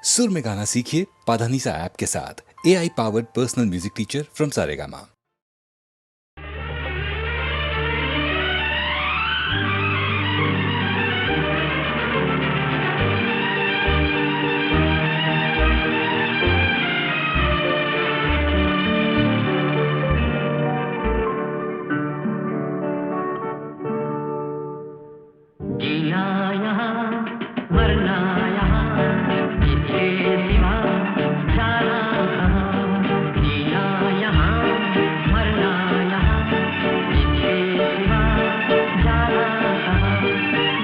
सुर में गाना सीखिए पाधानीसा ऐप के साथ। AI powered personal music teacher from Saregama. जीना यहाँ मरना यहाँ इसके सिवा जाना कहाँ। जीना यहाँ मरना यहाँ इसके सिवा जाना कहाँ।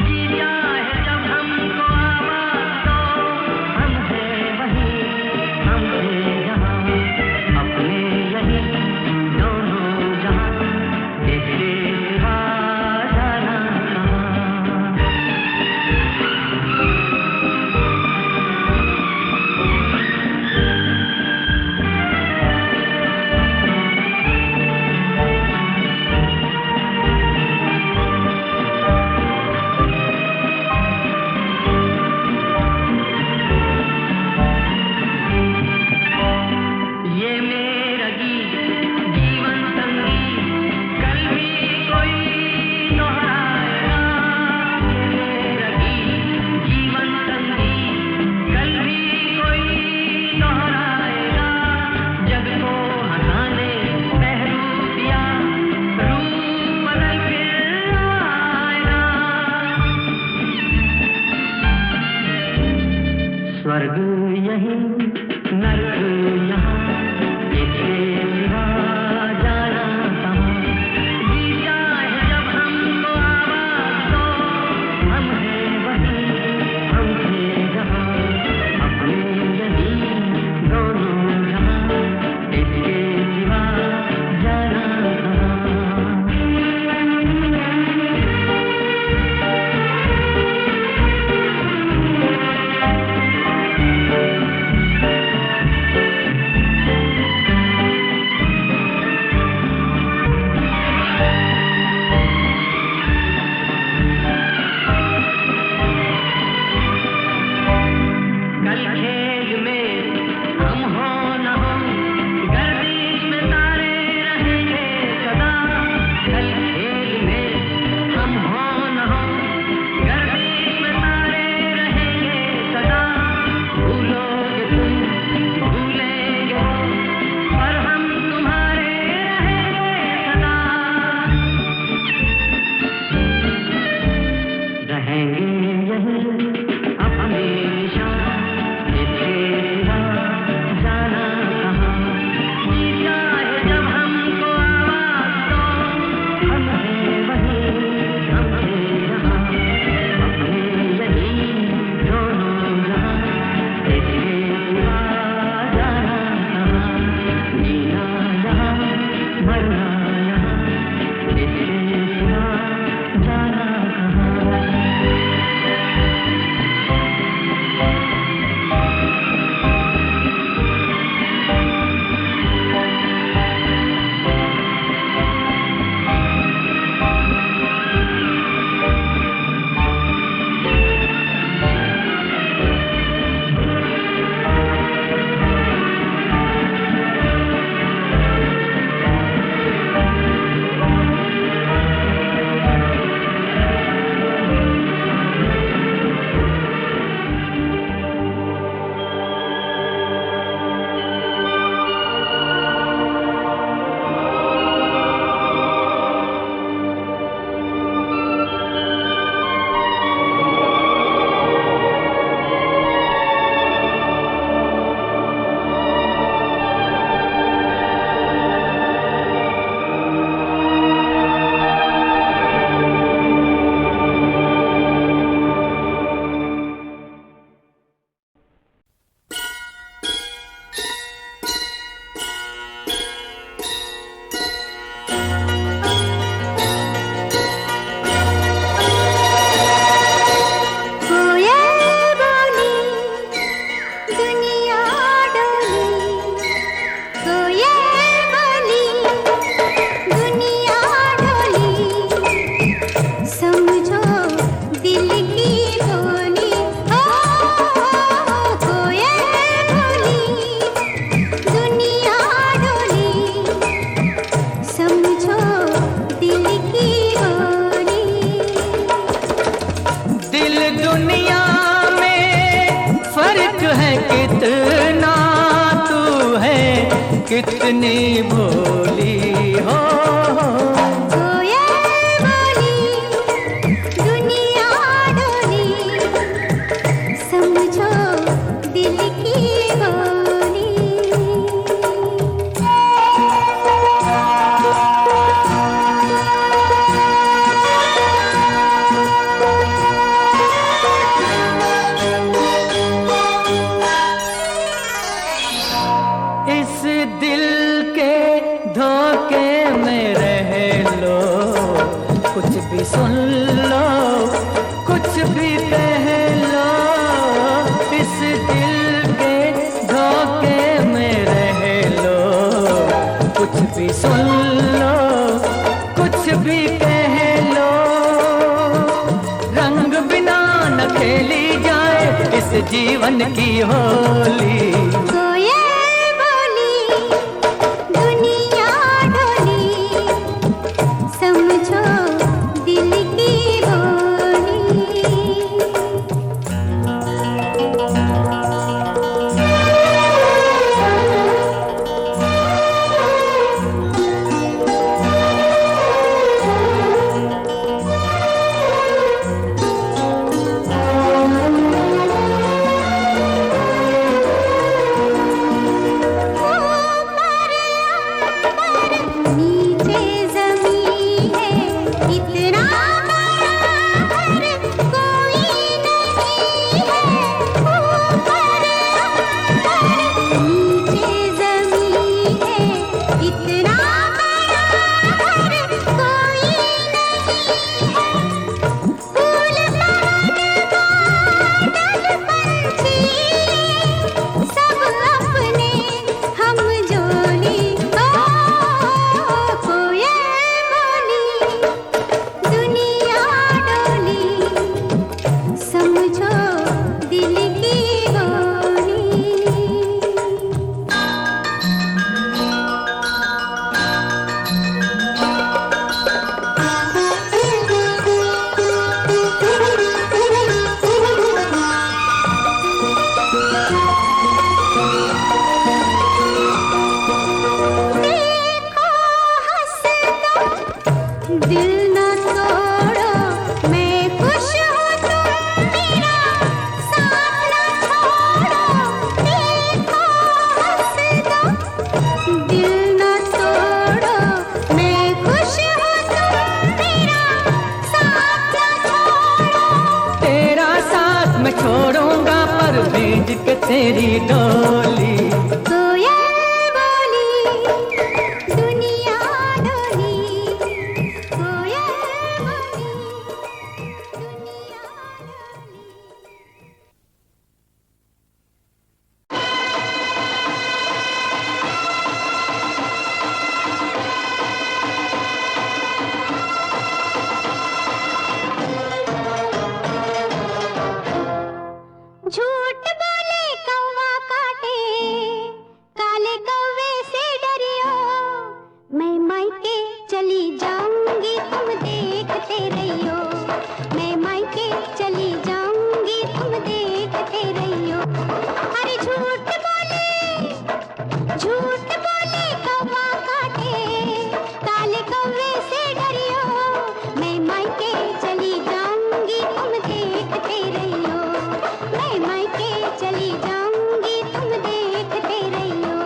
जीता है जब हमको आवाज़ दो, हम हैं वहीं, हम हैं यहाँ, अपने यहीं दोनों जहाँ, इसके सिवा जाना कहाँ। ये मेरा गीत जीवन संगीत कल भी कोई दोहराएगा। ये मेरा गीत जीवन संगीत कल भी कोई दोहराएगा। जग को हंसाने पहरू दिया, रूप बदल फिर आएगा। स्वर्ग यहीं नर्क यहाँ, इसके सिवा जाना कहाँ। जीता है जब हमको आवाज़ दो, हम हैं वहीं, हम हैं जहाँ, अपने यहीं दोनों जहाँ, इसके सिवा जाना कहाँ। है कितना, तू है कितनी भोली हो। कोयल बोली दुनिया डोली, समझो दिल की बोली। इस दिल के धोखे में रह लो, कुछ भी सुन लो, कुछ भी कह लो। इस दिल के धोखे में रह लो, कुछ भी सुन लो, कुछ भी कह लो। रंग बिना न खेली जाए इस जीवन की होली। कोयल बोली दुनिया डोली, समझो दिल की बोली। नीचे ज़मीन है इतना बराबर कोई नहीं है। ऊपर नीचे ज़मीन है इतना बराबर कोई नहीं है। फूल बादल पंछी सब अपने हम जोली। कोयल बोली दुनिया डोली, समझो दिल की बोली। देखो हंस दो दिल न तोड़ो, मैं खुश हूँ तुम मेरा साथ न छोड़ो। देखो हंस दो दिल न तोड़ो, मैं खुश हूँ तुम मेरा साथ न छोड़ो। तेरा साथ मैं छोड़ूंगा पर भेज के तेरी डोली। कोयल बोली दुनिया डोली, कोयल बोली दुनिया डोली। झूठ बोले कौवा काटे, काले कौवे से डरियो। मैं मायके चली जाऊंगी तुम देखते रहियो। मैं मायके चली जाऊंगी तुम देखते रहियो। अरे झूठ बोले कौवा काटे, काले कौवे से डरियो। मैं मायके चली जाऊंगी तुम देखते रहियो। मैं मायके चली जाऊंगी तुम देखते रहियो।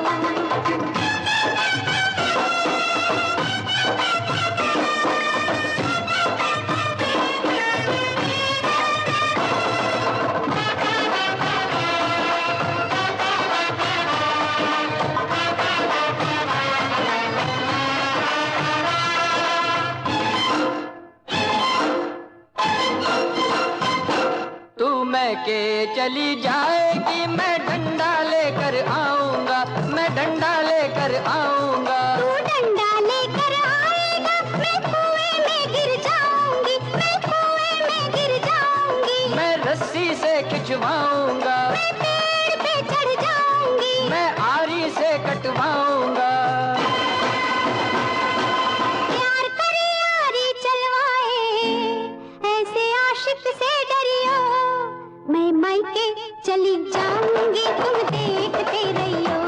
तू मैके चली जाएगी, मैं डंडा लेकर आऊंगा, मैं डंडा लेकर आऊंगा। तू डंडा लेकर आएगा, मैं कुएं में गिर जाऊंगी, मैं कुएं में गिर जाऊंगी। मैं रस्सी से खिंचवाऊंगा, मैं पेड़ पे चढ़ जाऊंगी, मैं आरी से कटवाऊंगा। प्यार करे यारी चलवाए, ऐसे आशिक से डरियो। मैं मायके चली जाऊंगी जाऊंगी तुम देखते रहियो,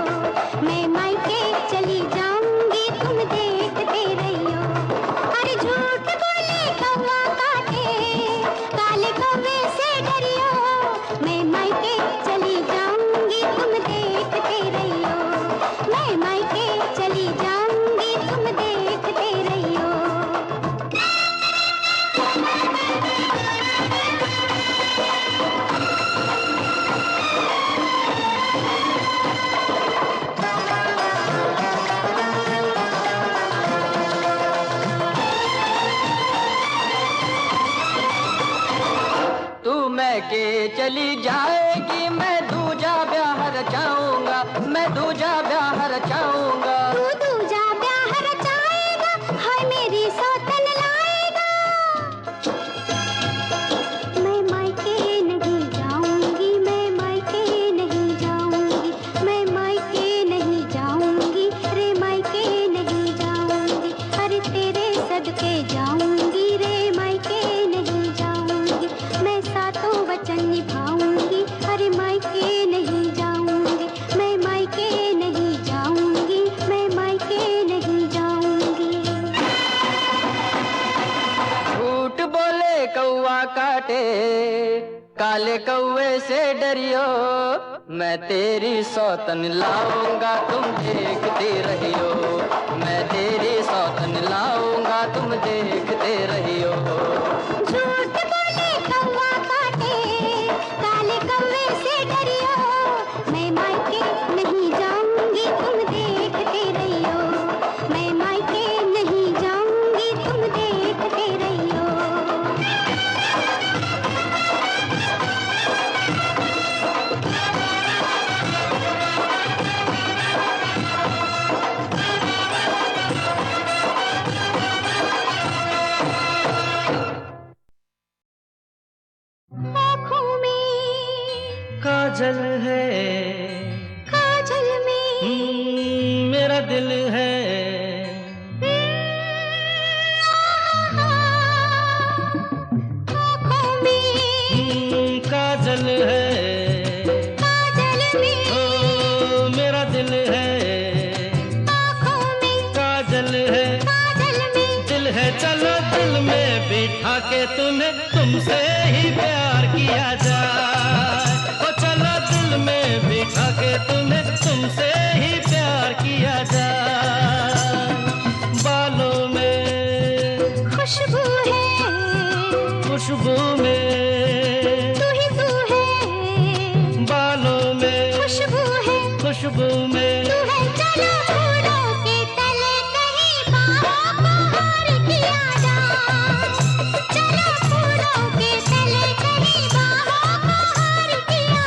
मैं मायके चली जाऊंगी तुम देखते रहियो। अरे झूठ बोले कौवा काटे, काले कौवे से डरियो, मैं मायके चली जाऊंगी तुम देखते रहियो, मैं मायके चली जाऊंगी तुम देखते रहियो। तू मैं के चली जाएगी, मैं दूजा ब्याह रचाऊंगा, मैं दूजा ब्याह रचाऊंगा। तू दूजा ब्याह रचाएगा, हाय मेरी सौतन लाएगा। मैं मायके नहीं जाऊंगी, मैं मायके नहीं जाऊंगी, मैं मायके नहीं जाऊंगी, रे मायके नहीं जाऊंगी। अरे तेरे सदके जाऊंगी, रे मायके नहीं जाऊंगी, मैं सातों वचन निभाऊंगी। अरे मायके नहीं जाऊंगी, मैं मायके नहीं जाऊंगी, मैं मायके नहीं जाऊंगी। झूठ बोले कौवा काटे, काले कौवे से डरियो, मैं तेरी सौतन लाऊंगा तुम देखते रहियो, मैं तेरी सौतन लाऊंगा तुम देखते रहियो। झूठ बोले कौवा काटे, काले कौवे से डरियो, मैं मायके नहीं जाऊंगी तुम देखते रहियो, मैं मायके नहीं जाऊंगी तुम देखते रहियो। आँखों में काजल है, काजल में मेरा दिल है, आँखों में काजल है, काजल में ओ मेरा दिल है, आँखों में काजल है, काजल में दिल है। चलो दिल में बिठा के तुम्हें तुमसे ही प्यार किया जाए, ओ चलो दिल में बिठा के तुम्हें तुमसे ही प्यार किया जाए। बालों में खुशबू है, खुशबू में, तू ही तू है, बालों में खुशबू है, खुशबू में। तू है। चलो फूलों के तले कहीं बाहों को हार किया जाए, चलो फूलों के तले कहीं बाहों को हार किया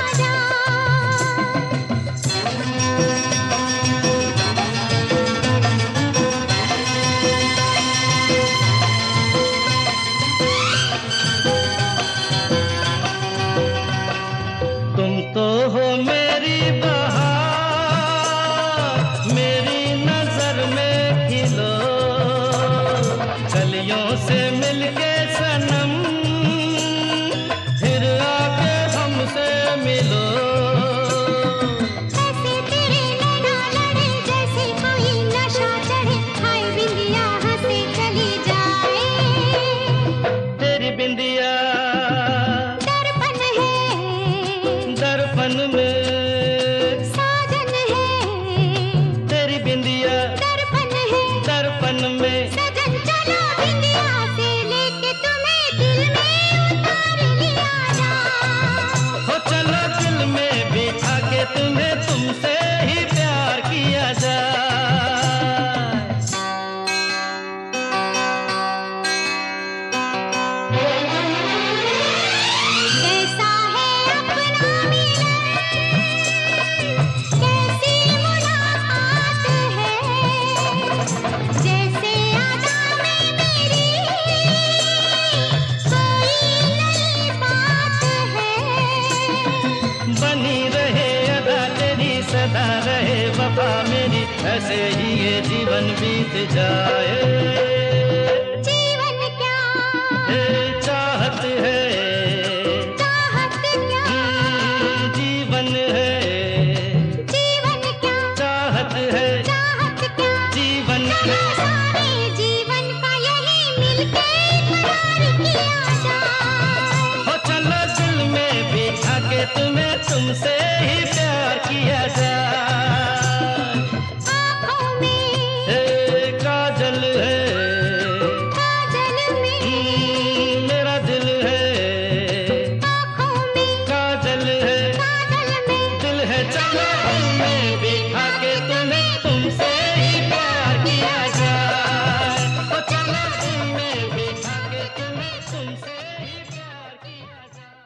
तुम तो हो मेरी बहार, मेरी नजर में खिलो, कलियों से मिलके सनम, फिर आके हमसे मिलो। ऐसे तेरे नैना लड़े जैसे कोई नशा चढ़े, हाय बिंदिया हंसे चली जाए। तेरी बिंदिया दर्पण है, दर्पण में, साजन है, तेरी बिंदिया दर्पण है, दर्पण में। सजन चलो बिंदिया से लेके तुम्हें दिल में उतार लिया जाए। हो चलो दिल में बिठा के तुम्हें तुमसे ही प्यार किया जाए। कैसा है अपना मिलन, कैसी मुलाकात है, जैसे अदा में मेरी कोई नई बात है। बनी रहे अदा तेरी, सदा रहे वफा मेरी, ऐसे ही ये जीवन बीत जाए। जीवन क्या, ये चाहत है, चाहत क्या, जीवन है, किया जाए। आँखों में ए, काजल है काजल में, मेरा दिल है, आँखों में काजल है काजल में, दिल है। चलो मैं बिठा के तुम्हें तुमसे ही प्यार किया जाए। ओ चलो मैं बिठा के तुम्हें तुमसे ही प्यार किया जाए।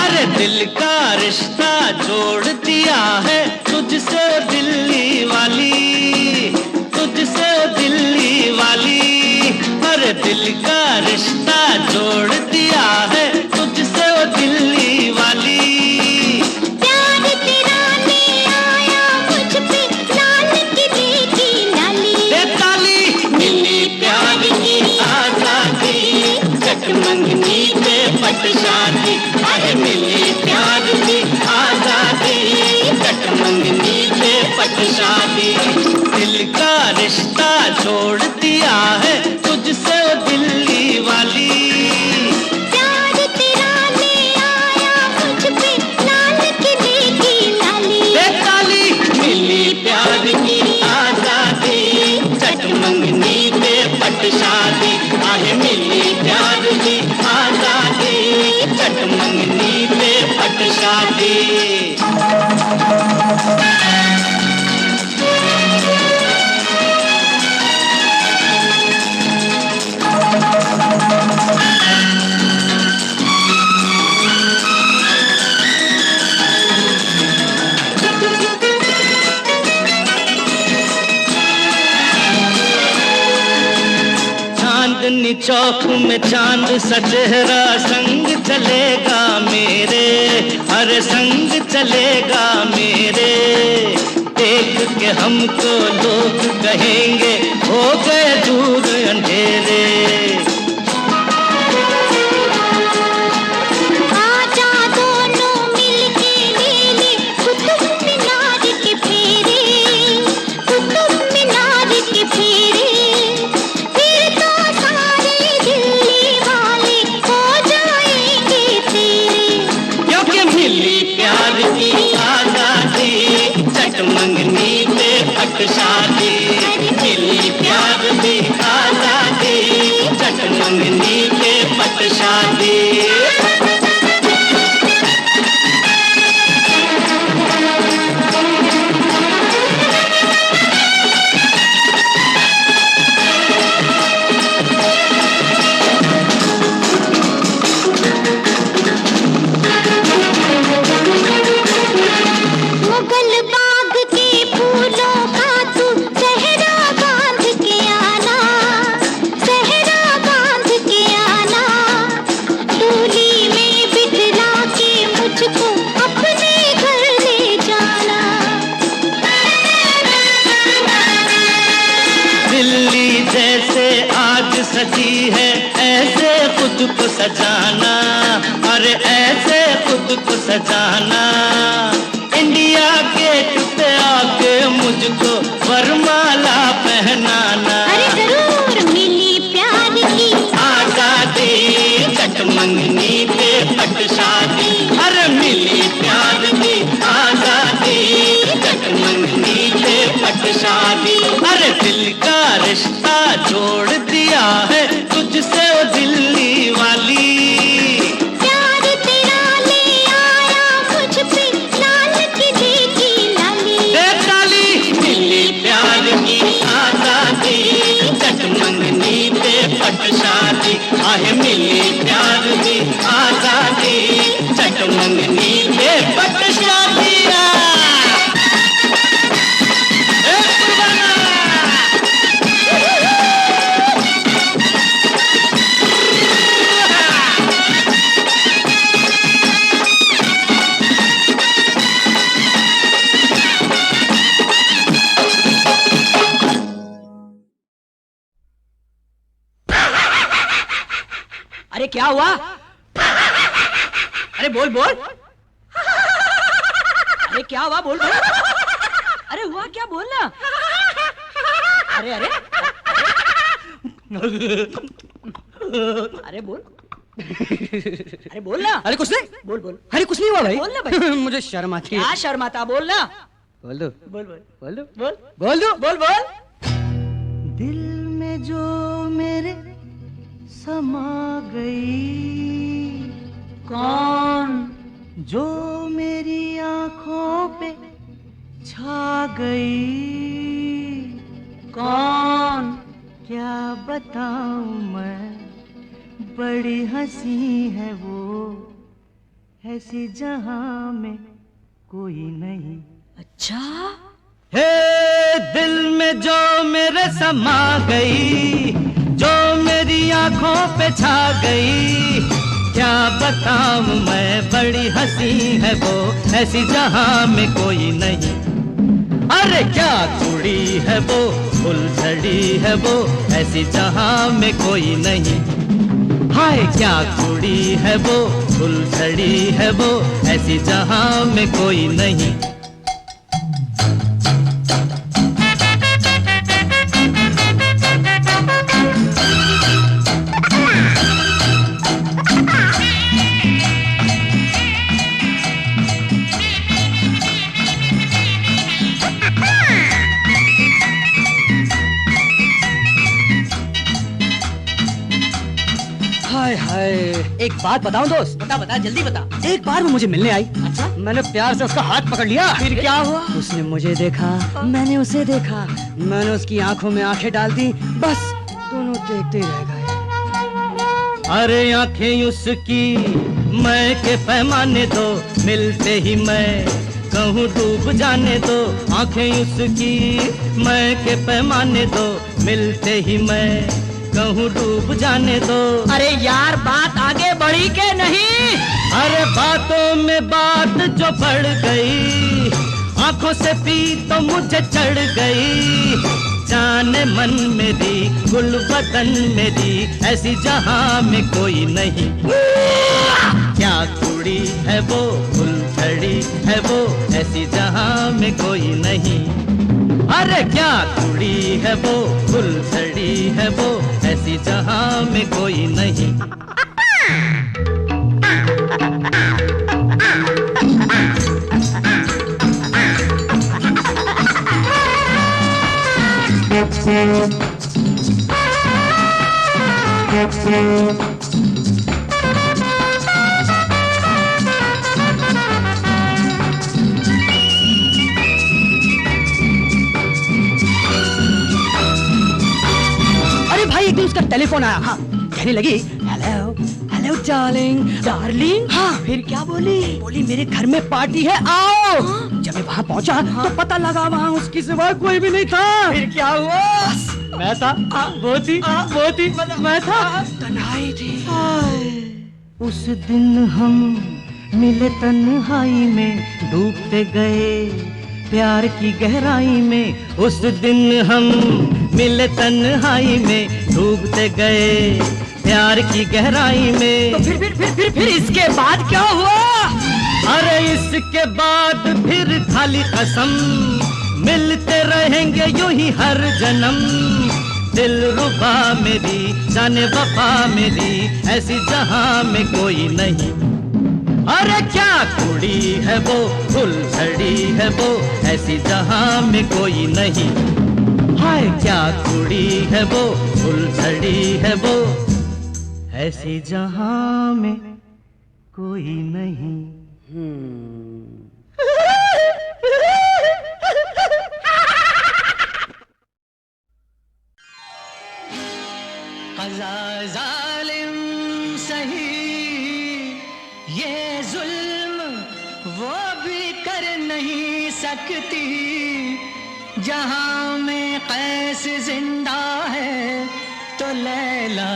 अरे दिल का रिश्ता जोड़ दिया है तुझसे दिल्ली वाली, तुझसे दिल्ली वाली। अरे दिल का रिश्ता जोड़ दिया है तुझसे दिल्ली वाली। प्यार तेरा ले आया मुझ पे लाल किले की लाली, ए ताली मिली प्यार की आजादी, चटमंगनी पे पट शादी। अरे मिली प्यार की आजादी, चटमंगनी पे पट शादी। दिल का रिश्ता जोड़ दिया है तुझसे दिल्ली वाली। प्यार तेरा ले आया मुझ पे लाल किले की लाली, ए ताली मिली प्यार की आजादी, चटमंगनी पे पट शादी। आहे मिली प्यार की आजादी, चटमंगनी पे पट शादी। चांदनी चौक में चांद सा चेहरा संग चलेगा मेरे, हर संग चलेगा मेरे। देख के हमको लोग कहेंगे हो गए दूर अंधेरे। आजा दोनों मिलके ले ले कुतुब मीनार के फेरे, कुतुब मीनार के फेरे। फिर तो सारे दिल्ली वाले हो जाएंगे तेरे। क्योंकि मिली प्यार की आजादी, चटमंगनी पे पट शादी। मिली प्यार की आजादी, चटमंगनी पे पट शादी। मुगल बाग के फूलों का तू सहरा बांध के आना, सहरा बांध के आना। डोली में बिठला के मुझको अपने घर ले जाना। दिल्ली जैसे आज सजी है ऐसे खुद को सजाना, अरे ऐसे खुद को सजाना। इंडिया गेट पे आके मुझको वरमाला पहनाना। अरे जरूर मिली प्यार की आजादी, चटमंगनी पे पट शादी। अरे मिली प्यार की आजादी, चटमंगनी पे पट शादी। अरे दिल का रिश्ता जोड़ दिया है तुझसे ओ दिल्ली वाली। प्यार तेरा ले आया मुझ पे लाल किले की लाली, ए ताली मिली प्यार की आजादी, चटमंगनी पे पट शादी। आहे मिली प्यार की आजादी, चटमंगनी पे पट शादी। हुआ? अरे बोल बोल। अरे क्या हुआ, बोल बोल। अरे हुआ क्या, बोलना। अरे अरे अरे बोल। अरे बोल ना। अरे कुछ नहीं, बोल बोल। अरे कुछ नहीं हुआ भाई। बोल ना भाई। मुझे शर्म आती है। क्या शर्माता, बोल ना। बोल दो, बोल बोल बोल दो, बोल बोल दो। बोल बोल। दिल में जो मेरे समा गई, कौन? जो मेरी आंखों पे छा गई, कौन? क्या बताऊं मैं, बड़ी हंसी है वो, ऐसी जहां में कोई नहीं। अच्छा, हे दिल में जो मेरे समा गई, जो मेरी आंखों पे छा गई, क्या बताऊं मैं, बड़ी हंसी है वो, ऐसी जहां में कोई नहीं। अरे क्या कुड़ी है वो, फुलझड़ी है वो, ऐसी जहां में कोई नहीं। हाय क्या कुड़ी है वो, फुलझड़ी है वो, ऐसी जहां में कोई नहीं। हाय हाय, एक बात बताऊं दोस्त? बता बता, जल्दी बता। एक बार वो मुझे मिलने आई। अच्छा? मैंने प्यार से उसका हाथ पकड़ लिया। फिर क्या हुआ? उसने मुझे देखा, मैंने उसे देखा, मैंने उसकी आंखों में आंखें डाल दी, बस दोनों देखते ही रह गए। अरे आंखें उसकी मैं के पैमाने दो, मिलते ही मैं कहूँ डूब जाने दो। आंखें उसकी मैं के पैमाने दो, मिलते ही मैं कहूँ डूब जाने दो। अरे यार, बात आगे बढ़ी के नहीं? अरे बातों में बात जो बढ़ गई, आंखों से पी तो मुझे चढ़ गई। जाने मन मेरी, गुल बदन मेरी, ऐसी जहां में कोई नहीं। क्या कुड़ी है वो, फुलझड़ी है वो, ऐसी जहां में कोई नहीं। अरे क्या कुड़ी है वो, फुलझड़ी है वो, ऐसी जहां में कोई नहीं। अरे भाई, एक दिन उसका टेलीफोन आया। हाँ, कहने लगी, हेलो हेलो डार्लिंग। डार्लिंग? हाँ, फिर क्या बोली? बोली मेरे घर में पार्टी है, आओ। जब मैं वहाँ पहुँचा तो पता लगा वहाँ उसकी सिवा कोई भी नहीं था। फिर क्या हुआ? मैं था, वो थी, मैं था, तन्हाई थी। उस दिन हम मिले तन्हाई में, डूबते गए प्यार की गहराई में। उस दिन हम मिले तन्हाई में, डूबते गए प्यार की गहराई में। तो फिर इसके बाद क्या हुआ? अरे इसके बाद फिर खाली कसम, मिलते रहेंगे यूं ही हर जन्म। दिल रुबा मेरी, जाने वफा मेरी, ऐसी जहां में कोई नहीं। अरे क्या कुड़ी है वो, फुलझड़ी है वो, ऐसी जहां में कोई नहीं। हाय क्या कुड़ी है वो, फुलझड़ी है वो, ऐसी जहां में कोई नहीं। क़ज़ा ज़ालिम सही, ये जुल्म वो भी कर नहीं सकती। जहां में कैस जिंदा है तो लैला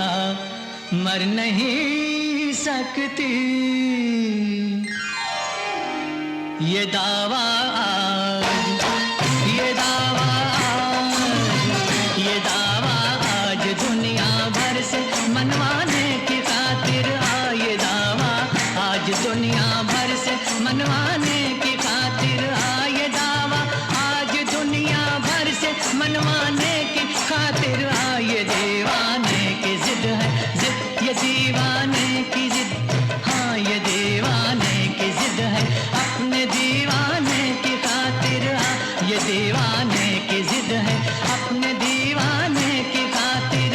मर नहीं सकती। ये दावा आज, ये दावा आज, ये दावा आज दुनिया भर से मनवाने की खातिर मनवाने की खातिर आए दावा, आज दुनिया भर से मनवाने की खातिर आए। दीवाने की जिद है जिद, ये दीवाने की जिद, हाँ ये दीवाने की जिद है, अपने दीवाने की खातिर ये दीवाने की जिद है, अपने दीवाने की खातिर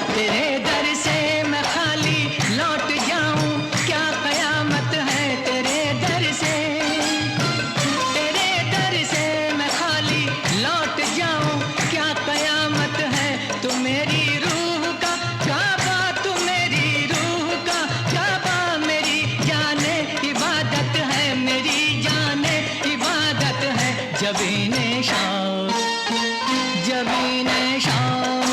तेरे दर से मैं खाली लौट जाऊं, क्या कयामत है तेरे दर से, तेरे दर से मैं खाली लौट जाऊं, क्या कयामत है। तू मेरी रूह का काबा, तू मेरी रूह का काबा, मेरी जाने इबादत है, मेरी जाने इबादत है। जबीने शौक, जबीने शौक,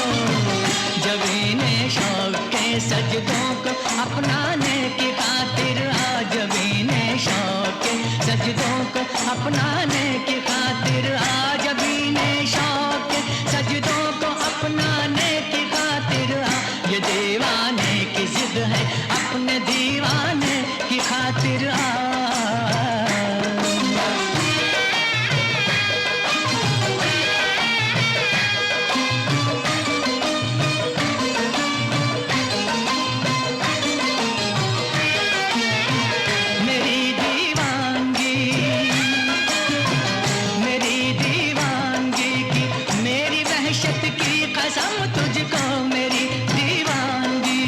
जबीने शौक के सजदों को अपनाने की खातिर आ, जबीने शौक के सजदों को अपनाने की खातिर आ, जबीने शौक के सजदों को अपनाने की खातिर आ। ये दीवाने की जिद है, अपने दीवाने की खातिर आ। मेरी दीवानगी, मेरी दीवानगी की, मेरी वहशत की कसम तुझको, मेरी दीवानगी,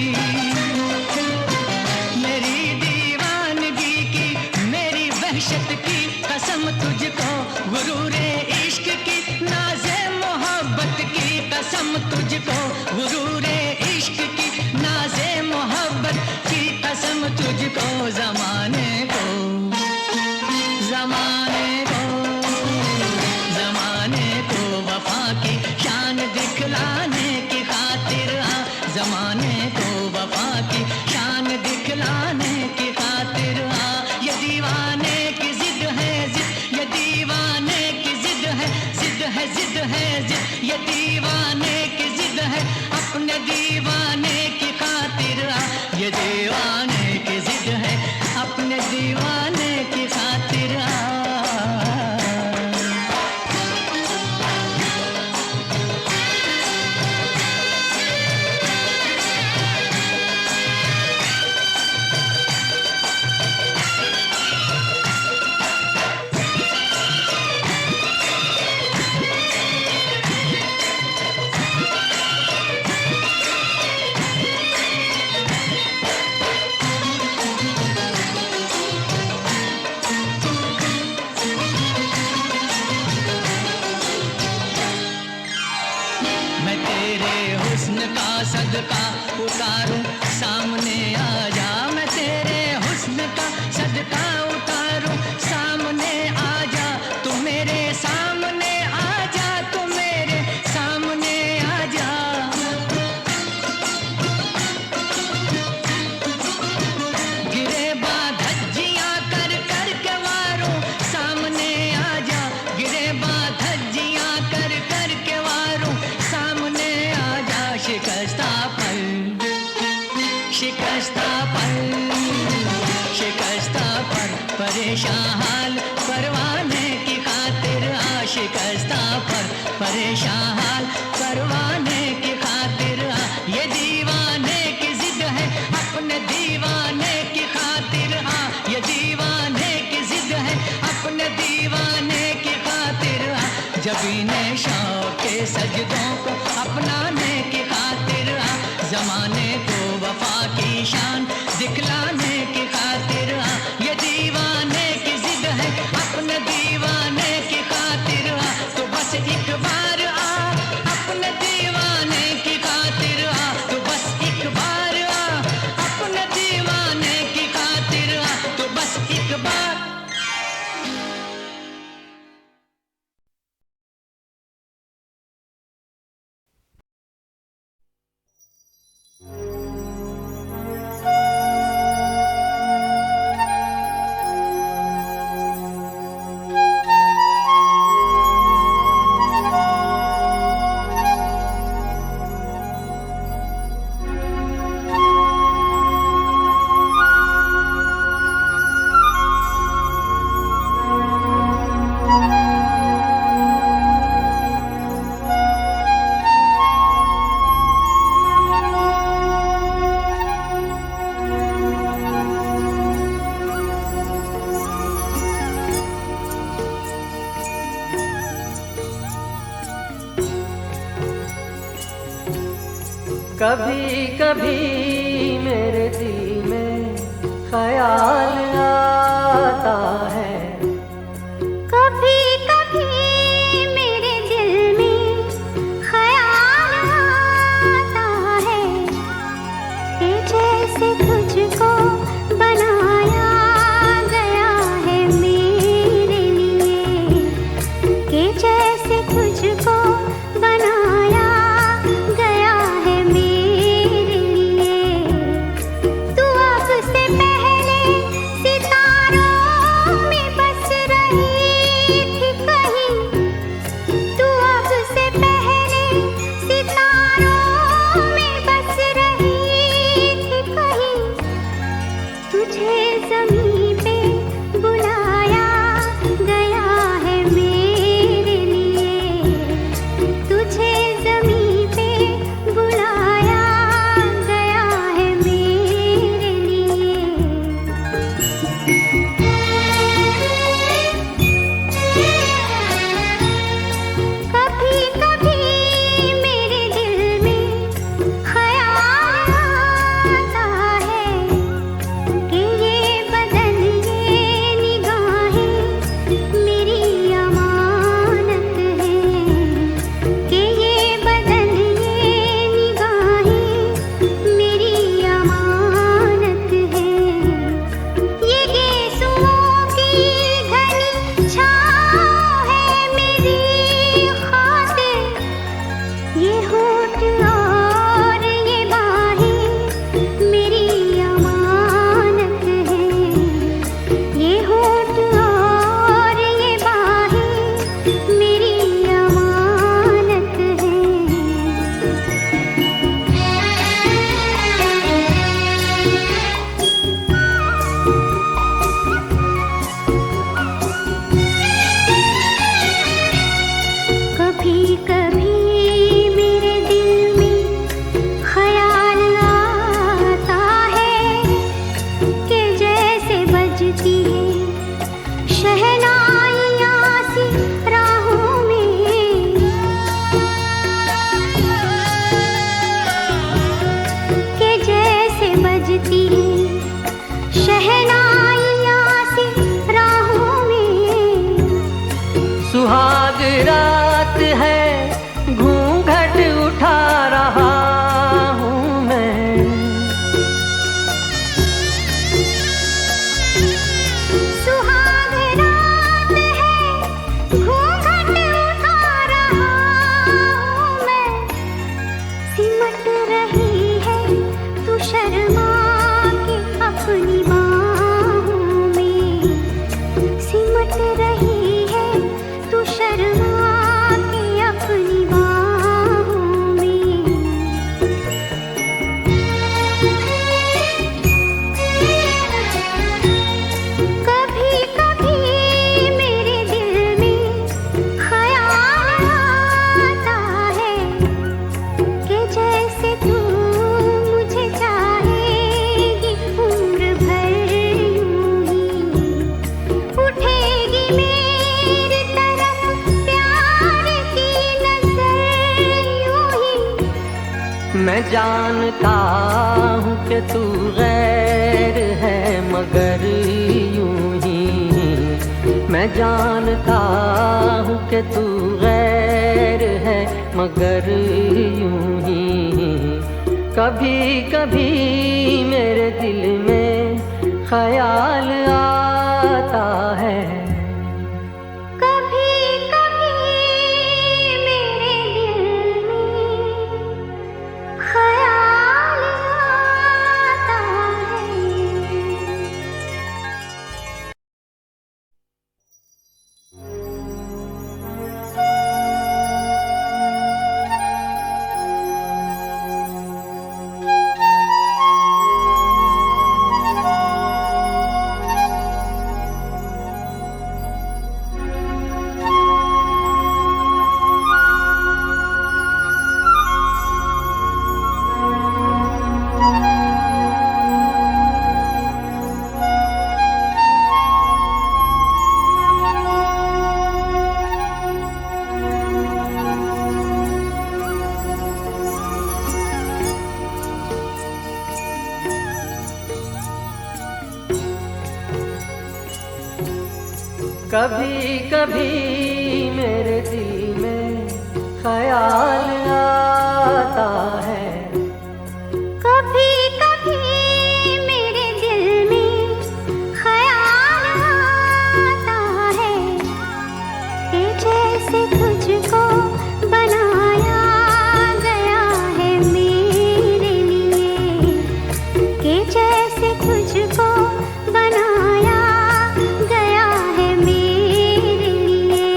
मेरी दीवानगी की, मेरी वहशत की कसम तुझको, गुरूरे इश्क की, नाज़े मोहब्बत की कसम तुझको, गुरूरे इश्क की, नाज़े मोहब्बत की कसम तुझको। ज़माने को, ज़माने को, ज़माने को वफा की शान दिखलाने की खातिर आ, ज़माने को वफा की शान दिखलाने की खातिर आ। ये दीवाने की जिद है जिद, ये दीवाने की जिद है जिद है जिद है जिद, ये दीवाने की जिद है, अपने दीवाने की खातिर आ। ये दीवाने की जिद है, अपने दीवाने की खातिर आ। मैं तेरे हुस्न का सदका उतारूं, सामने आ जा, मैं तेरे हुस्न का सदका उतारूं, सामने आ जा, तू मेरे सामने आ जा, तू मेरे सामने आ जा। गिरे धज्जियां कर कर के वारों, सामने आ जा, गिरे धज्जियां कर कर के वारों, सामने आ जा। शिकस्ता पल, शिकस्ता पल, शिकस्ता पर परेशान हाल परवाने की खातिर आ, शिकस्ता पर परेशान हाल परवाने की खातिर आ। ये दीवाने की जिद है, अपने दीवाने की खातिर आ, ये दीवाने की जिद है, अपने दीवाने की खातिर आ। जबीने शौक के सजदों को अपनाने की खातिर आ, जमाने को वफा की शान दिखलाने की खातिर आ। ये दीवाने की जिद है, अपने दीवाने की खातिर आ। तो बस एक बार आ, अपने दीवाने की खातिर आ, तो बस एक बार आ, अपने दीवाने की खातिर आ, तो बस एक बार। कभी कभी मेरे दिल में ख्याल आता है, कभी कभी मेरे दिल में ख्याल आता है कि जैसे तुझको बनाया गया है मेरे लिए, कि जैसे तुझको बनाया गया है मेरे लिए। तू अब से पहले सितारों में बस रही थी कहीं, तू अब से पहले सितारों में बस रही थी कहीं। तुझे ज़मीं पे बुलाया गया है मेरे लिए, तुझे ज़मीं पे बुलाया गया है मेरे लिए। कभी कभी मेरे दिल में ख्याल आता है कि ये बदन ये निगाहें मेरी अमानत है, कि ये बदन ये निगाहें मेरी अमानत है। ये गेसुओं की घनी छाँव है मेरी खातिर, ये होठ और ये बाहें मेरी अमानत है, ये होठ और ये बाहें मेरी अमानत है। कभी कभी मेरे दिल में ख्याल आता है कि जैसे बजती है शहनाइयाँ सी राहों में, कि जैसे बजती है शहनाइयाँ सी राहों में। सुहाग रात है घूंघट उठा रहा हूँ मैं, सुहाग रात है घूंघट उठा रहा हूँ मैं। सिमट रही है तू शर्मा के अपनी बाहों में, सिमट रही है तू शर्मा के अपनी बाहों में। कभी कभी मेरे दिल में ख्याल आता है कि जैसे तू मुझे चाहेगी उम्र भर यूं ही, उठेगी मेरी तरफ प्यार की नजर यूं ही। मैं जानता हूँ कि तू गैर है मगर यूं ही, मैं जानता हूँ कि तू गैर है मगर यूं ही। कभी कभी मेरे दिल में ख्याल आता है, कभी कभी मेरे दिल में ख्याल आता है। कभी कभी मेरे दिल में ख्याल आता है, कभी कभी मेरे दिल में ख्याल आता है कि जैसे तुझको बनाया गया है मेरे लिए, कि जैसे तुझको बनाया गया है मेरे लिए।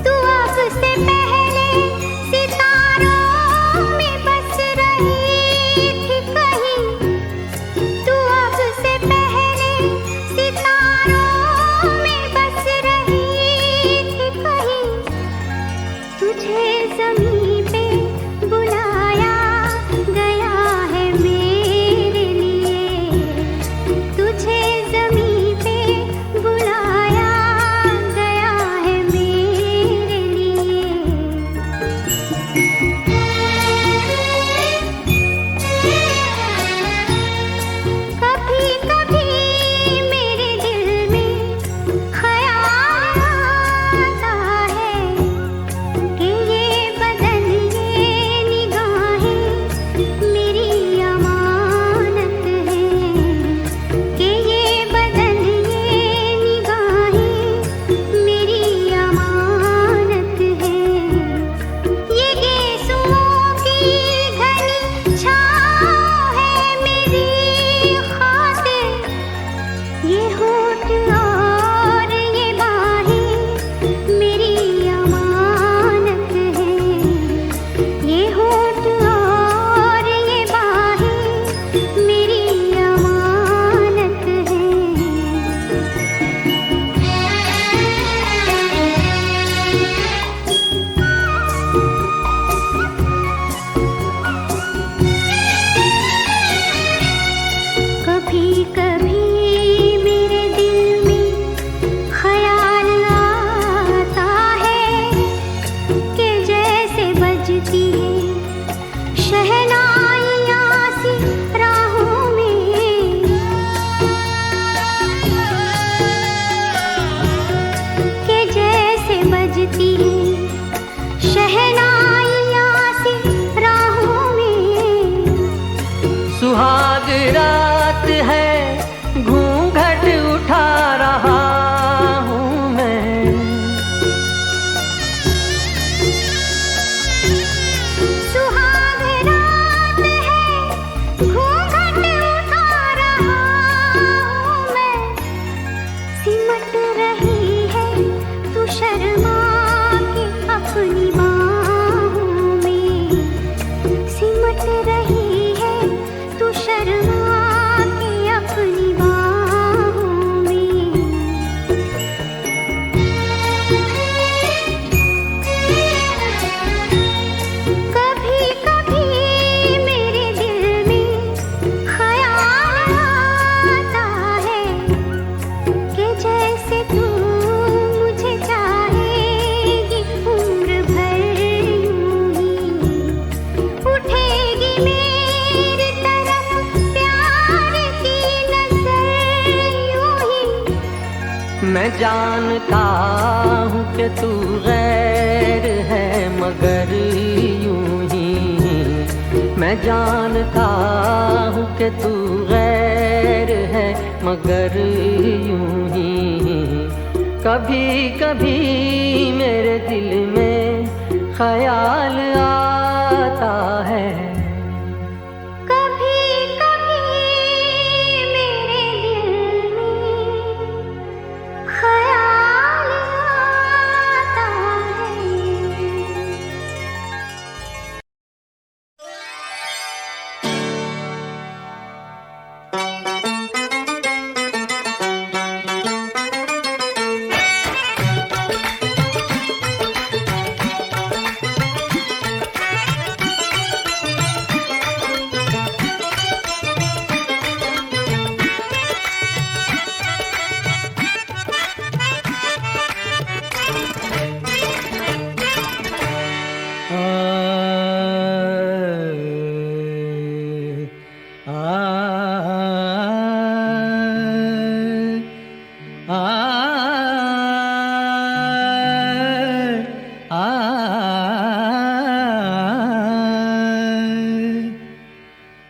तू अब से पहले सितारों में बस रही थी कहीं, तू अब से पहले सितारों में बस रही थी कहीं। तुझे ज़मीं पे बुलाया गया है मेरे लिए, तुझे ज़मीं पे बुलाया गया है मेरे लिए। कभी कभी मेरे दिल में ख्याल आता है कि ये बदन ये निगाहें मेरी अमानत है, कि ये बदन ये निगाहें मेरी अमानत है। ये गेसुओं की घनी छाँव है मेरी खातिर, ये होठ और ये बाहें मेरी अमानत है, ये होठ और ये बाहें मेरी अमानत है। कभी कभी मेरे दिल में ख्याल आता है कि जैसे बजती है शहनाइयाँ सी राहों में, कि जैसे बजती है शहनाइयाँ सी राहों में। सुहाग रात है घूंघट उठा रहा हूँ मैं, सुहाग रात है घूंघट उठा रहा हूँ मैं। सिमट रही है तू शर्मा के अपनी बाहों में, सिमट रही है तू शर्मा के अपनी बाहों में। कभी कभी मेरे दिल में ख्याल आता है कि जैसे तू मुझे चाहेगी उम्र भर यूं ही, उठेगी मेरी तरफ प्यार की नजर यूं ही। मैं जानता हूँ कि तू गैर है मगर यूं ही, मैं जानता हूँ कि तू गैर है मगर यूं ही। कभी कभी मेरे दिल में ख्याल आता है, कभी कभी मेरे दिल में ख्याल आता है।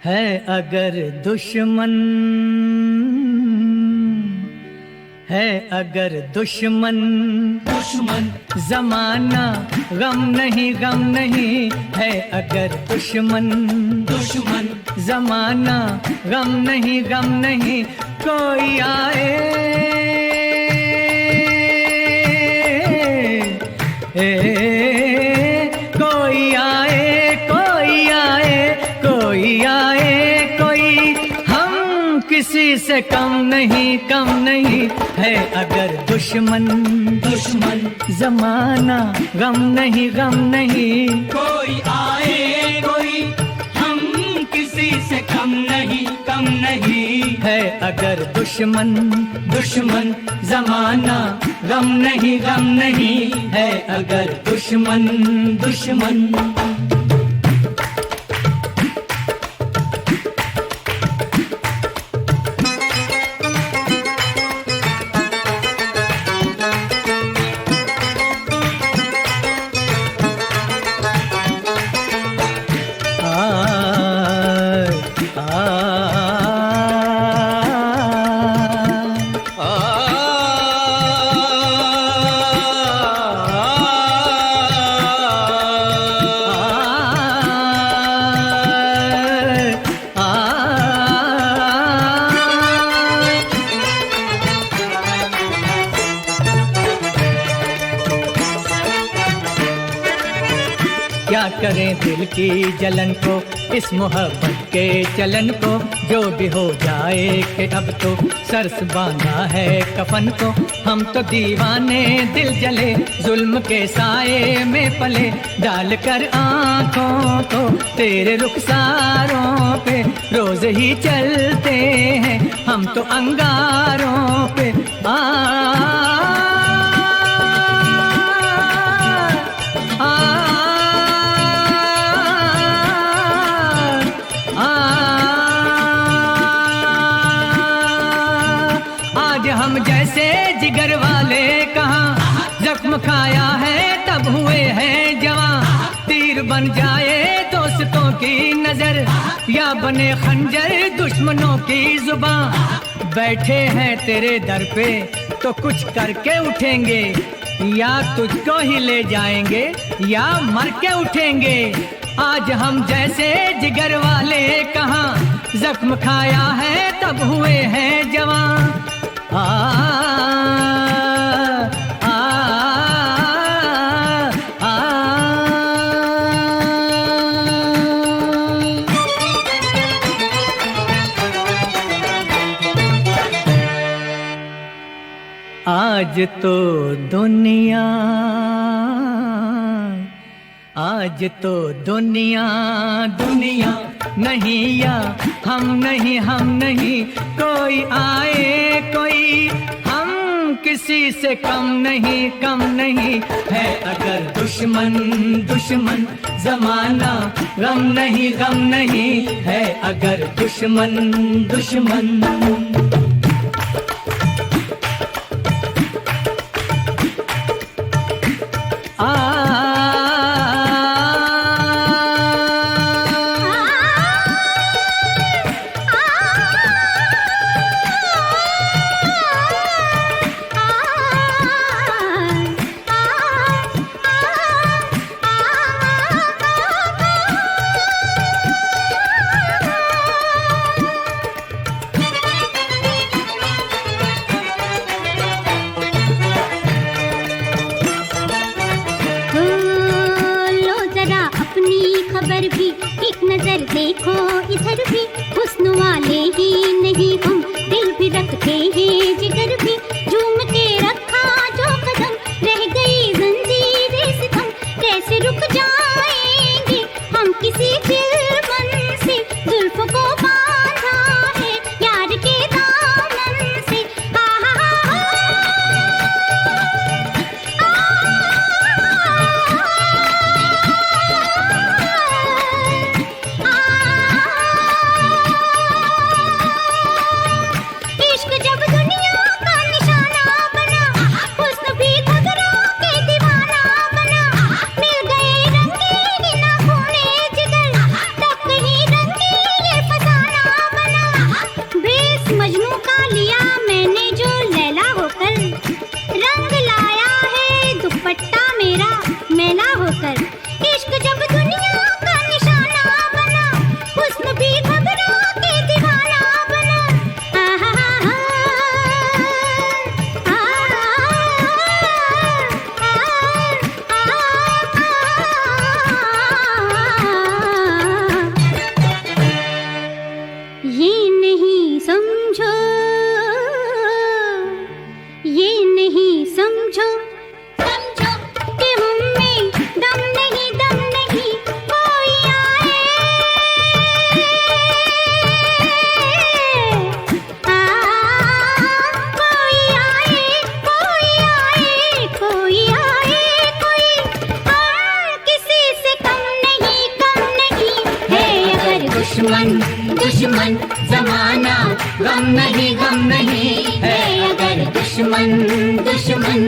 है अगर दुश्मन, है अगर दुश्मन, दुश्मन जमाना गम नहीं, गम नहीं, है अगर दुश्मन, दुश्मन जमाना गम नहीं, गम नहीं, कोई आए कोई आए, कोई आए, कोई आए, कोई, हम किसी से कम नहीं, कम नहीं, है अगर दुश्मन, दुश्मन जमाना गम नहीं, गम नहीं, कोई आए कोई, हम किसी से कम नहीं, कम नहीं, है अगर दुश्मन, दुश्मन जमाना गम नहीं, गम नहीं, है अगर दुश्मन, दुश्मन। क्या करें दिल की जलन को, इस मोहब्बत के चलन को, जो भी हो जाए कि अब तो सरस बांधा है कफन को, हम तो दीवाने दिल जले, जुल्म के साए में पले, डाल कर आँखों को तेरे रुखसारों पे, रोज ही चलते हैं हम तो अंगारों पे, हम जैसे जिगर वाले कहाँ जख्म खाया है तब हुए हैं जवां, तीर बन जाए दोस्तों की नजर या बने खंजर दुश्मनों की जुबान, बैठे हैं तेरे दर पे तो कुछ करके उठेंगे, या तुझको ही ले जाएंगे या मर के उठेंगे, आज हम जैसे जिगर वाले कहाँ जख्म खाया है तब हुए हैं जवां, आज तो दुनिया, आज तो दुनिया, दुनिया नहीं या हम नहीं, हम नहीं, कोई आए कोई, हम किसी से कम नहीं, कम नहीं, है अगर दुश्मन, दुश्मन जमाना गम नहीं, गम नहीं, है अगर दुश्मन, दुश्मन। खबर भी एक नजर देखो इधर भी, हुस्न वाले ही नहीं हम दिल भी रखते हैं जिगर भी, झूम के रखा जो कदम रह गई जंजीरें सितम, कैसे रुक जाएंगे हम किसी दिलबन से, जुल्फ को बांधा है यार के दामन से, इश्क जब दुनिया का निशान समझो समझो कि हम में दम नहीं कोई आए कोई किसी से कम नहीं है अगर दुश्मन दुश्मन जमाना गम नहीं है अगर दुश्मन दुश्मन